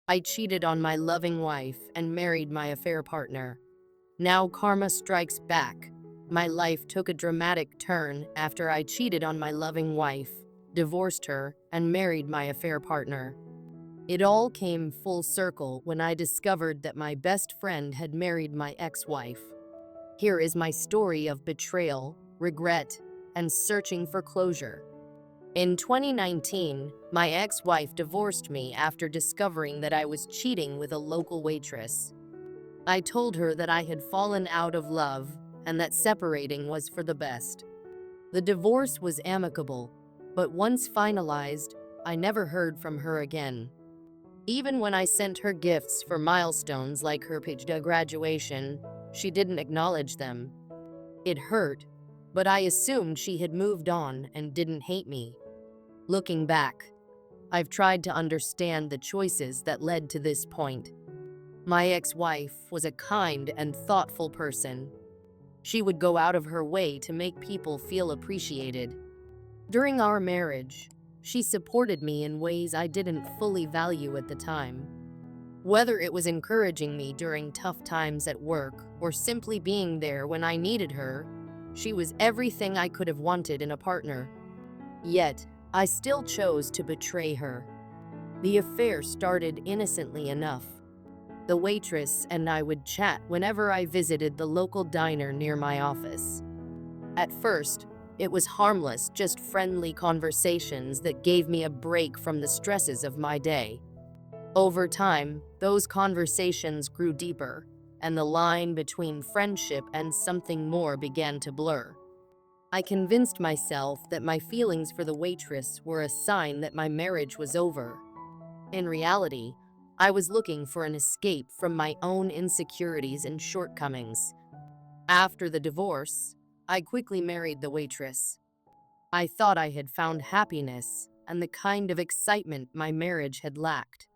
I cheated on my loving wife and married my affair partner. Now karma strikes back. My life took a dramatic turn after I cheated on my loving wife, divorced her, and married my affair partner. It all came full circle when I discovered that my best friend had married my ex-wife. Here is my story of betrayal, regret, and searching for closure. In 2019, my ex-wife divorced me after discovering that I was cheating with a local waitress. I told her that I had fallen out of love and that separating was for the best. The divorce was amicable, but once finalized, I never heard from her again. Even when I sent her gifts for milestones like her PhD graduation, she didn't acknowledge them. It hurt, but I assumed she had moved on and didn't hate me. Looking back, I've tried to understand the choices that led to this point. My ex-wife was a kind and thoughtful person. She would go out of her way to make people feel appreciated. During our marriage, she supported me in ways I didn't fully value at the time. Whether it was encouraging me during tough times at work or simply being there when I needed her, she was everything I could have wanted in a partner. Yet, I still chose to betray her. The affair started innocently enough. The waitress and I would chat whenever I visited the local diner near my office. At first, it was harmless, just friendly conversations that gave me a break from the stresses of my day. Over time, those conversations grew deeper, and the line between friendship and something more began to blur. I convinced myself that my feelings for the waitress were a sign that my marriage was over. In reality, I was looking for an escape from my own insecurities and shortcomings. After the divorce, I quickly married the waitress. I thought I had found happiness and the kind of excitement my marriage had lacked.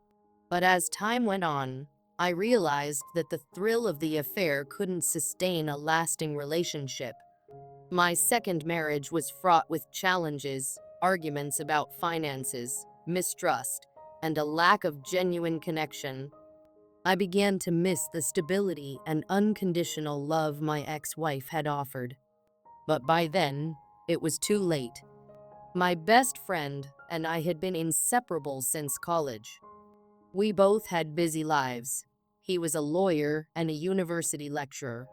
But as time went on, I realized that the thrill of the affair couldn't sustain a lasting relationship. My second marriage was fraught with challenges, arguments about finances, mistrust, and a lack of genuine connection. I began to miss the stability and unconditional love my ex-wife had offered. But by then, it was too late. My best friend and I had been inseparable since college. We both had busy lives. He was a lawyer and a university lecturer,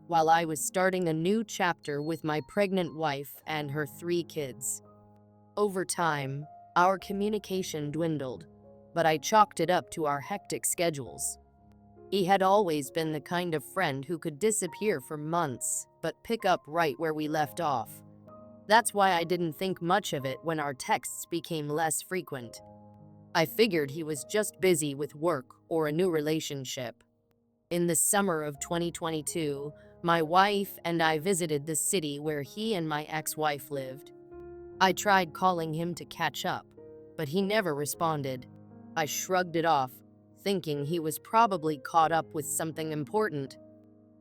while I was starting a new chapter with my pregnant wife and her 3 kids. Over time, our communication dwindled, but I chalked it up to our hectic schedules. He had always been the kind of friend who could disappear for months, but pick up right where we left off. That's why I didn't think much of it when our texts became less frequent. I figured he was just busy with work or a new relationship. In the summer of 2022, my wife and I visited the city where he and my ex-wife lived. I tried calling him to catch up, but he never responded. I shrugged it off, thinking he was probably caught up with something important.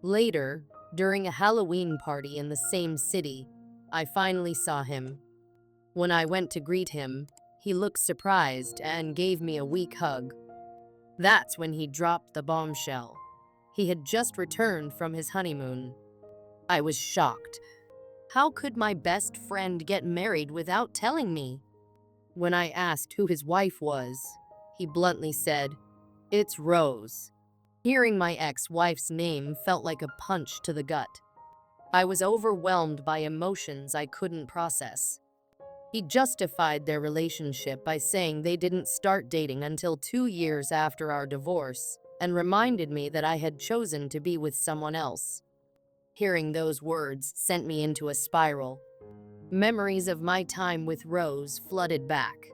Later, during a Halloween party in the same city, I finally saw him. When I went to greet him, he looked surprised and gave me a weak hug. That's when he dropped the bombshell. He had just returned from his honeymoon. I was shocked. How could my best friend get married without telling me? When I asked who his wife was, he bluntly said, "It's Rose." Hearing my ex-wife's name felt like a punch to the gut. I was overwhelmed by emotions I couldn't process. He justified their relationship by saying they didn't start dating until 2 years after our divorce, and reminded me that I had chosen to be with someone else. Hearing those words sent me into a spiral. Memories of my time with Rose flooded back.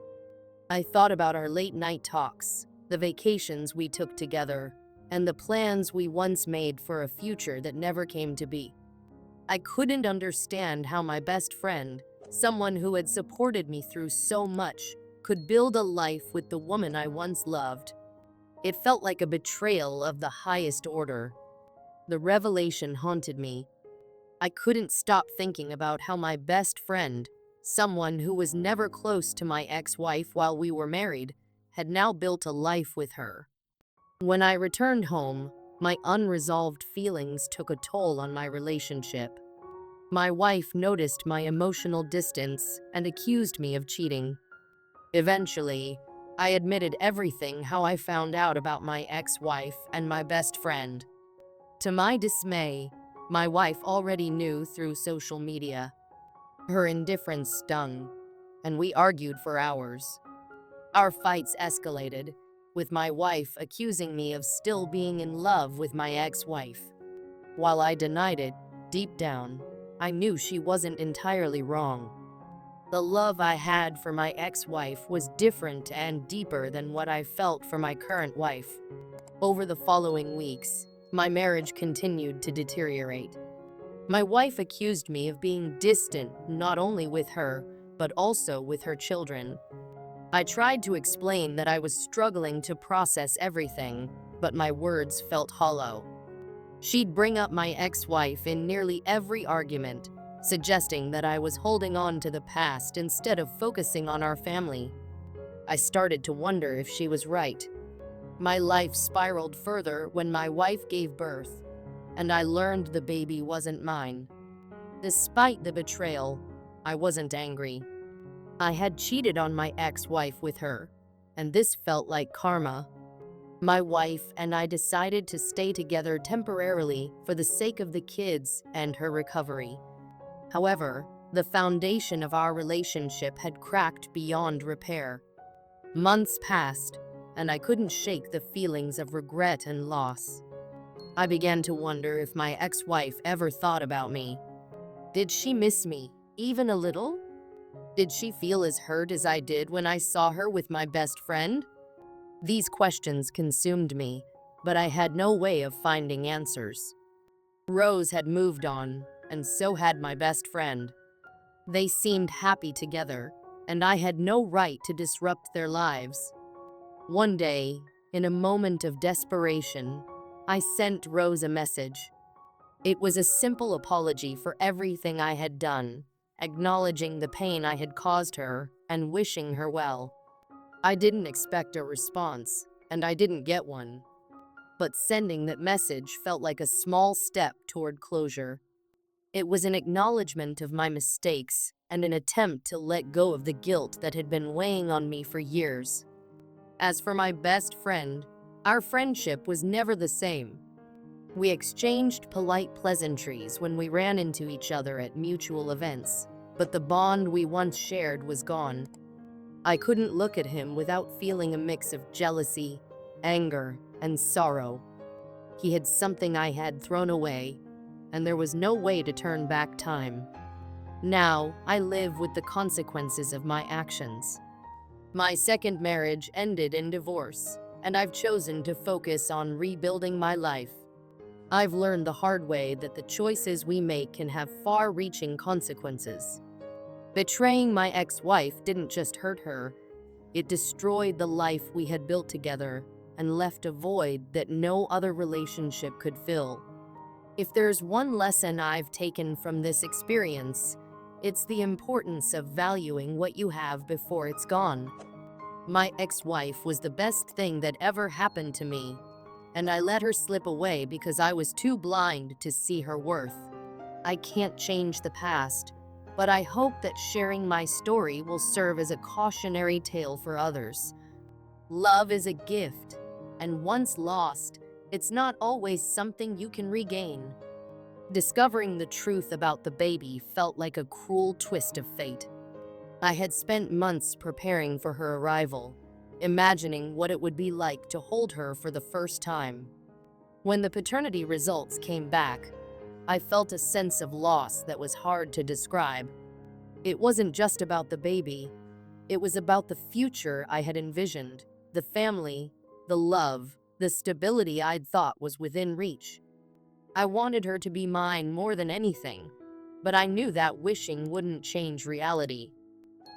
I thought about our late-night talks, the vacations we took together, and the plans we once made for a future that never came to be. I couldn't understand how my best friend, someone who had supported me through so much, could build a life with the woman I once loved. It felt like a betrayal of the highest order. The revelation haunted me. I couldn't stop thinking about how my best friend, someone who was never close to my ex-wife while we were married, had now built a life with her. When I returned home, my unresolved feelings took a toll on my relationship. My wife noticed my emotional distance and accused me of cheating. Eventually, I admitted everything how I found out about my ex-wife and my best friend. To my dismay, my wife already knew through social media. Her indifference stung, and we argued for hours. Our fights escalated, with my wife accusing me of still being in love with my ex-wife. While I denied it, deep down, I knew she wasn't entirely wrong. The love I had for my ex-wife was different and deeper than what I felt for my current wife. Over the following weeks, my marriage continued to deteriorate. My wife accused me of being distant not only with her, but also with her children. I tried to explain that I was struggling to process everything, but my words felt hollow. She'd bring up my ex-wife in nearly every argument, suggesting that I was holding on to the past instead of focusing on our family. I started to wonder if she was right. My life spiraled further when my wife gave birth, and I learned the baby wasn't mine. Despite the betrayal, I wasn't angry. I had cheated on my ex-wife with her, and this felt like karma. My wife and I decided to stay together temporarily for the sake of the kids and her recovery. However, the foundation of our relationship had cracked beyond repair. Months passed, and I couldn't shake the feelings of regret and loss. I began to wonder if my ex-wife ever thought about me. Did she miss me, even a little? Did she feel as hurt as I did when I saw her with my best friend? These questions consumed me, but I had no way of finding answers. Rose had moved on, and so had my best friend. They seemed happy together, and I had no right to disrupt their lives. One day, in a moment of desperation, I sent Rose a message. It was a simple apology for everything I had done, acknowledging the pain I had caused her and wishing her well. I didn't expect a response, and I didn't get one. But sending that message felt like a small step toward closure. It was an acknowledgement of my mistakes and an attempt to let go of the guilt that had been weighing on me for years. As for my best friend, our friendship was never the same. We exchanged polite pleasantries when we ran into each other at mutual events, but the bond we once shared was gone. I couldn't look at him without feeling a mix of jealousy, anger, and sorrow. He had something I had thrown away, and there was no way to turn back time. Now, I live with the consequences of my actions. My second marriage ended in divorce, and I've chosen to focus on rebuilding my life. I've learned the hard way that the choices we make can have far-reaching consequences. Betraying my ex-wife didn't just hurt her, it destroyed the life we had built together and left a void that no other relationship could fill. If there's one lesson I've taken from this experience, it's the importance of valuing what you have before it's gone. My ex-wife was the best thing that ever happened to me, and I let her slip away because I was too blind to see her worth. I can't change the past, but I hope that sharing my story will serve as a cautionary tale for others. Love is a gift, and once lost, it's not always something you can regain. Discovering the truth about the baby felt like a cruel twist of fate. I had spent months preparing for her arrival, imagining what it would be like to hold her for the first time. When the paternity results came back, I felt a sense of loss that was hard to describe. It wasn't just about the baby, it was about the future I had envisioned, the family, the love, the stability I'd thought was within reach. I wanted her to be mine more than anything, but I knew that wishing wouldn't change reality.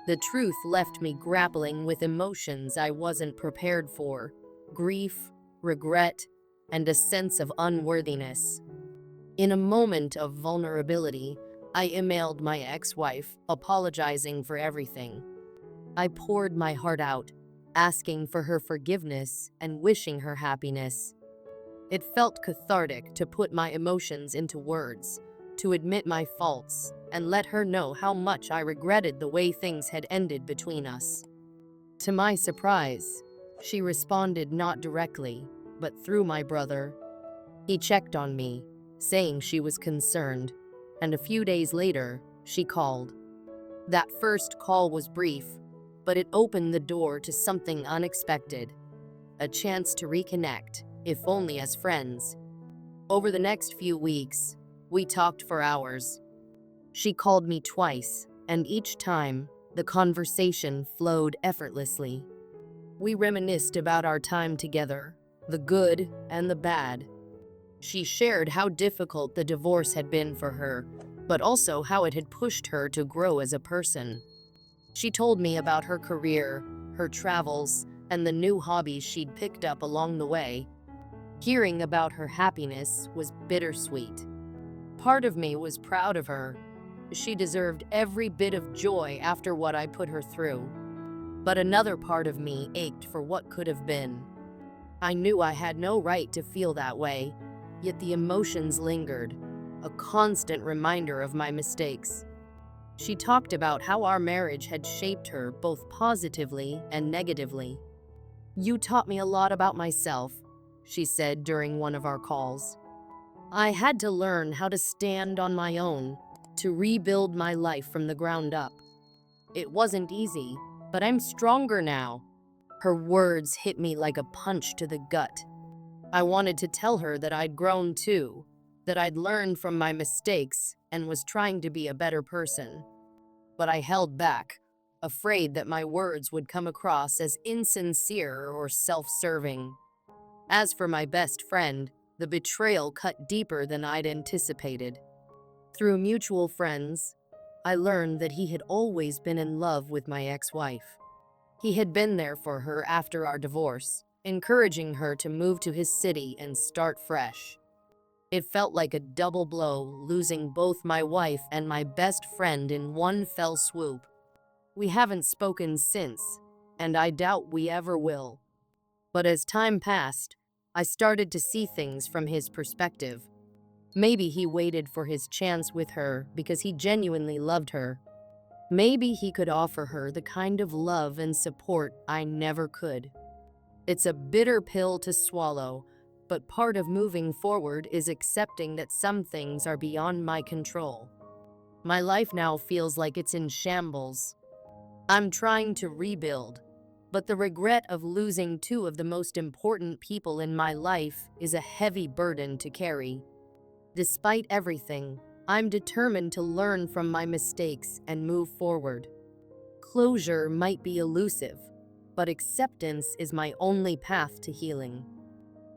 The truth left me grappling with emotions I wasn't prepared for: grief, regret, and a sense of unworthiness. In a moment of vulnerability, I emailed my ex-wife, apologizing for everything. I poured my heart out, asking for her forgiveness and wishing her happiness. It felt cathartic to put my emotions into words, to admit my faults, and let her know how much I regretted the way things had ended between us. To my surprise, she responded not directly, but through my brother. He checked on me, saying she was concerned, and a few days later, she called. That first call was brief, but it opened the door to something unexpected, a chance to reconnect, if only as friends. Over the next few weeks, we talked for hours. She called me twice, and each time, the conversation flowed effortlessly. We reminisced about our time together, the good and the bad. She shared how difficult the divorce had been for her, but also how it had pushed her to grow as a person. She told me about her career, her travels, and the new hobbies she'd picked up along the way. Hearing about her happiness was bittersweet. Part of me was proud of her. She deserved every bit of joy after what I put her through. But another part of me ached for what could have been. I knew I had no right to feel that way, yet the emotions lingered, a constant reminder of my mistakes. She talked about how our marriage had shaped her both positively and negatively. "You taught me a lot about myself," she said during one of our calls. "I had to learn how to stand on my own, to rebuild my life from the ground up. It wasn't easy, but I'm stronger now." Her words hit me like a punch to the gut. I wanted to tell her that I'd grown too, that I'd learned from my mistakes and was trying to be a better person. But I held back, afraid that my words would come across as insincere or self-serving. As for my best friend, the betrayal cut deeper than I'd anticipated. Through mutual friends, I learned that he had always been in love with my ex-wife. He had been there for her after our divorce, encouraging her to move to his city and start fresh. It felt like a double blow, losing both my wife and my best friend in one fell swoop. We haven't spoken since, and I doubt we ever will. But as time passed, I started to see things from his perspective. Maybe he waited for his chance with her because he genuinely loved her. Maybe he could offer her the kind of love and support I never could. It's a bitter pill to swallow, but part of moving forward is accepting that some things are beyond my control. My life now feels like it's in shambles. I'm trying to rebuild, but the regret of losing two of the most important people in my life is a heavy burden to carry. Despite everything, I'm determined to learn from my mistakes and move forward. Closure might be elusive, but acceptance is my only path to healing.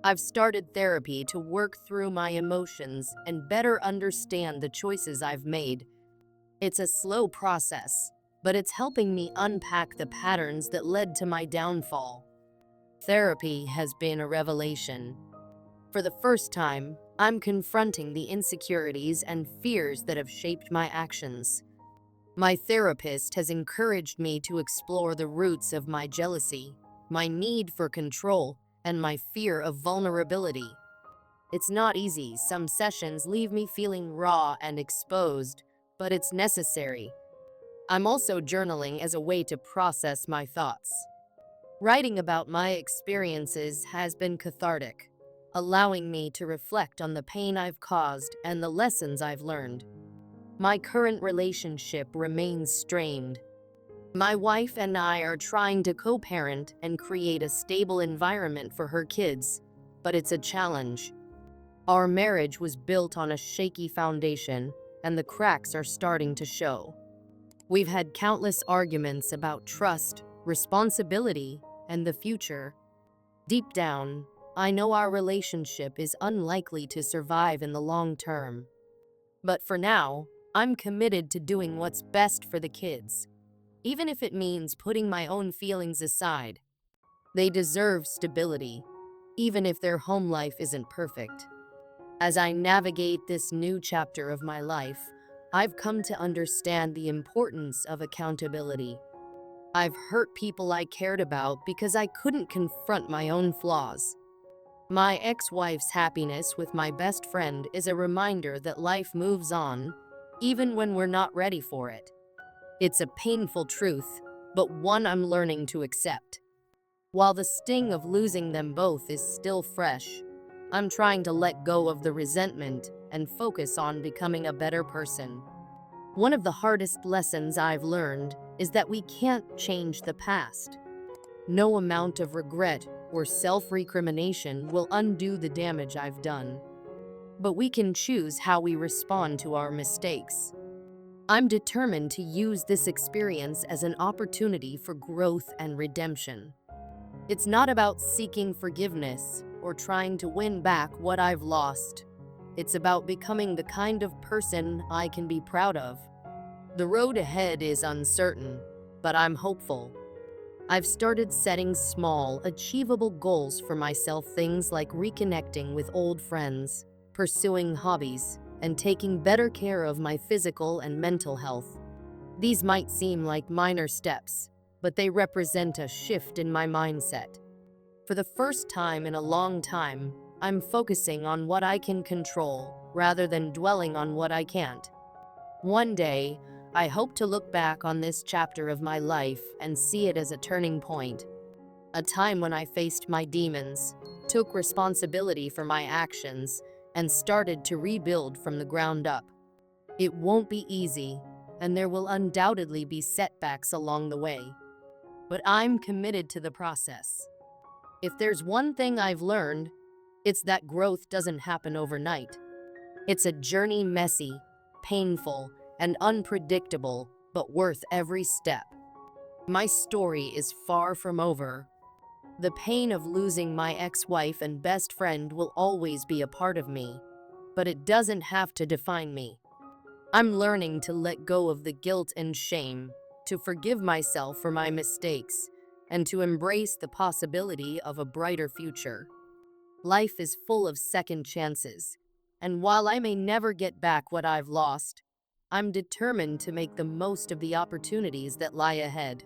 I've started therapy to work through my emotions and better understand the choices I've made. It's a slow process, but it's helping me unpack the patterns that led to my downfall. Therapy has been a revelation. For the first time, I'm confronting the insecurities and fears that have shaped my actions. My therapist has encouraged me to explore the roots of my jealousy, my need for control, and my fear of vulnerability. It's not easy. Some sessions leave me feeling raw and exposed, but it's necessary. I'm also journaling as a way to process my thoughts. Writing about my experiences has been cathartic, allowing me to reflect on the pain I've caused and the lessons I've learned. My current relationship remains strained. My wife and I are trying to co-parent and create a stable environment for her kids, but it's a challenge. Our marriage was built on a shaky foundation, and the cracks are starting to show. We've had countless arguments about trust, responsibility, and the future. Deep down, I know our relationship is unlikely to survive in the long term. But for now, I'm committed to doing what's best for the kids, even if it means putting my own feelings aside. They deserve stability, even if their home life isn't perfect. As I navigate this new chapter of my life, I've come to understand the importance of accountability. I've hurt people I cared about because I couldn't confront my own flaws. My ex-wife's happiness with my best friend is a reminder that life moves on, even when we're not ready for it. It's a painful truth, but one I'm learning to accept. While the sting of losing them both is still fresh, I'm trying to let go of the resentment and focus on becoming a better person. One of the hardest lessons I've learned is that we can't change the past. No amount of regret or self-recrimination will undo the damage I've done. But we can choose how we respond to our mistakes. I'm determined to use this experience as an opportunity for growth and redemption. It's not about seeking forgiveness or trying to win back what I've lost. It's about becoming the kind of person I can be proud of. The road ahead is uncertain, but I'm hopeful. I've started setting small, achievable goals for myself, things like reconnecting with old friends, pursuing hobbies, and taking better care of my physical and mental health. These might seem like minor steps, but they represent a shift in my mindset. For the first time in a long time, I'm focusing on what I can control rather than dwelling on what I can't. One day, I hope to look back on this chapter of my life and see it as a turning point, a time when I faced my demons, took responsibility for my actions, and started to rebuild from the ground up. It won't be easy, and there will undoubtedly be setbacks along the way. But I'm committed to the process. If there's one thing I've learned, it's that growth doesn't happen overnight. It's a journey, messy, painful, and unpredictable, but worth every step. My story is far from over. The pain of losing my ex-wife and best friend will always be a part of me, but it doesn't have to define me. I'm learning to let go of the guilt and shame, to forgive myself for my mistakes, and to embrace the possibility of a brighter future. Life is full of second chances, and while I may never get back what I've lost, I'm determined to make the most of the opportunities that lie ahead.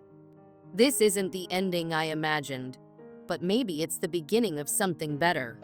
This isn't the ending I imagined, but maybe it's the beginning of something better.